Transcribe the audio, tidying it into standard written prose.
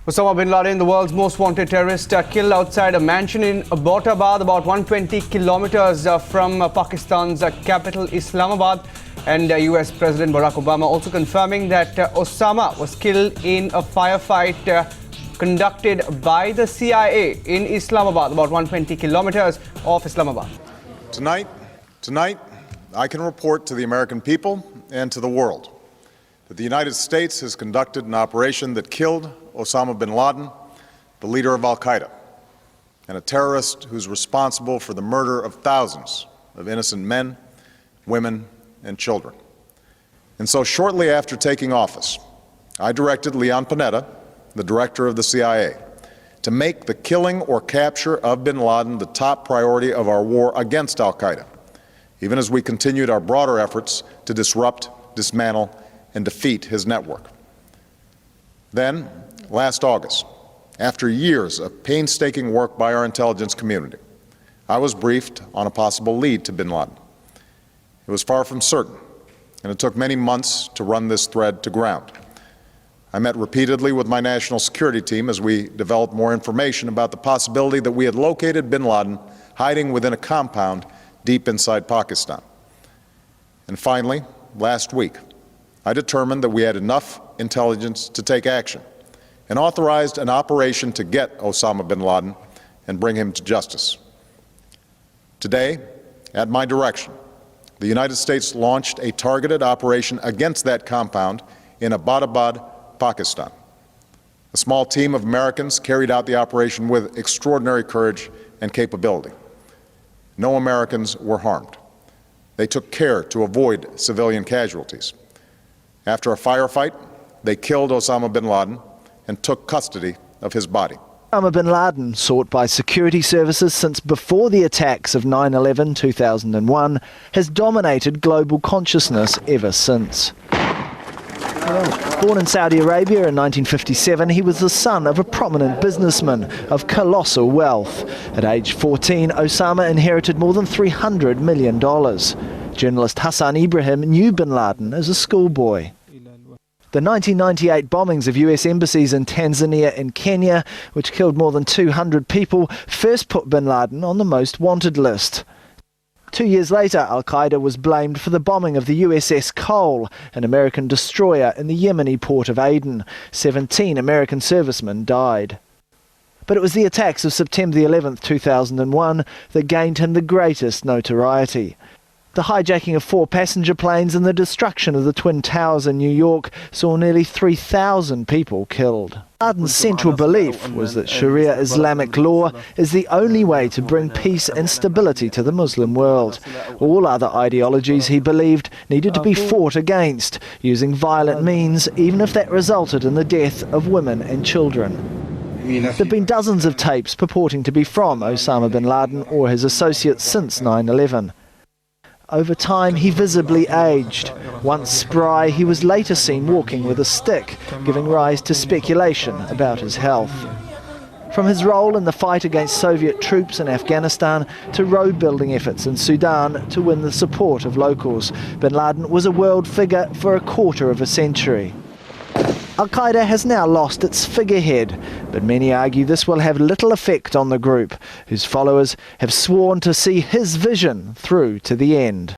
Osama Bin Laden, the world's most wanted terrorist, killed outside a mansion in Abbottabad, about 120 kilometers from Pakistan's capital, Islamabad. And US President Barack Obama also confirming that Osama was killed in a firefight conducted by the CIA in Islamabad, about 120 kilometers off Islamabad. Tonight, I can report to the American people and to the world that the United States has conducted an operation that killed Osama Bin Laden, the leader of Al-Qaeda, and a terrorist who's responsible for the murder of thousands of innocent men, women, and children. And so shortly after taking office, I directed Leon Panetta, the director of the CIA, to make the killing or capture of bin Laden the top priority of our war against Al-Qaeda, even as we continued our broader efforts to disrupt, dismantle, and defeat his network. Then, last August, after years of painstaking work by our intelligence community, I was briefed on a possible lead to bin Laden. It was far from certain, and it took many months to run this thread to ground. I met repeatedly with my national security team as we developed more information about the possibility that we had located bin Laden hiding within a compound deep inside Pakistan. And finally, last week, I determined that we had enough intelligence to take action and authorized an operation to get Osama bin Laden and bring him to justice. Today, at my direction, the United States launched a targeted operation against that compound in Abbottabad, Pakistan. A small team of Americans carried out the operation with extraordinary courage and capability. No Americans were harmed. They took care to avoid civilian casualties. After a firefight, they killed Osama bin Laden and took custody of his body. Osama bin Laden, sought by security services since before the attacks of 9/11 2001, has dominated global consciousness ever since. Born in Saudi Arabia in 1957, he was the son of a prominent businessman of colossal wealth. At age 14, Osama inherited more than $300 million. Journalist Hassan Ibrahim knew bin Laden as a schoolboy. The 1998 bombings of US embassies in Tanzania and Kenya, which killed more than 200 people, first put bin Laden on the most wanted list. 2 years later, Al-Qaeda was blamed for the bombing of the USS Cole, an American destroyer in the Yemeni port of Aden. 17 American servicemen died. But it was the attacks of September the 11th, 2001 that gained him the greatest notoriety. The hijacking of 4 passenger planes and the destruction of the Twin Towers in New York saw nearly 3,000 people killed. Laden's central belief was that Sharia Islamic law is the only way to bring peace and stability to the Muslim world. All other ideologies, he believed, needed to be fought against, using violent means, even if that resulted in the death of women and children. There have been dozens of tapes purporting to be from Osama bin Laden or his associates since 9/11. Over time, he visibly aged. Once spry, he was later seen walking with a stick, giving rise to speculation about his health. From his role in the fight against Soviet troops in Afghanistan to road-building efforts in Sudan to win the support of locals, bin Laden was a world figure for a quarter of a century. Al-Qaeda has now lost its figurehead, but many argue this will have little effect on the group, whose followers have sworn to see his vision through to the end.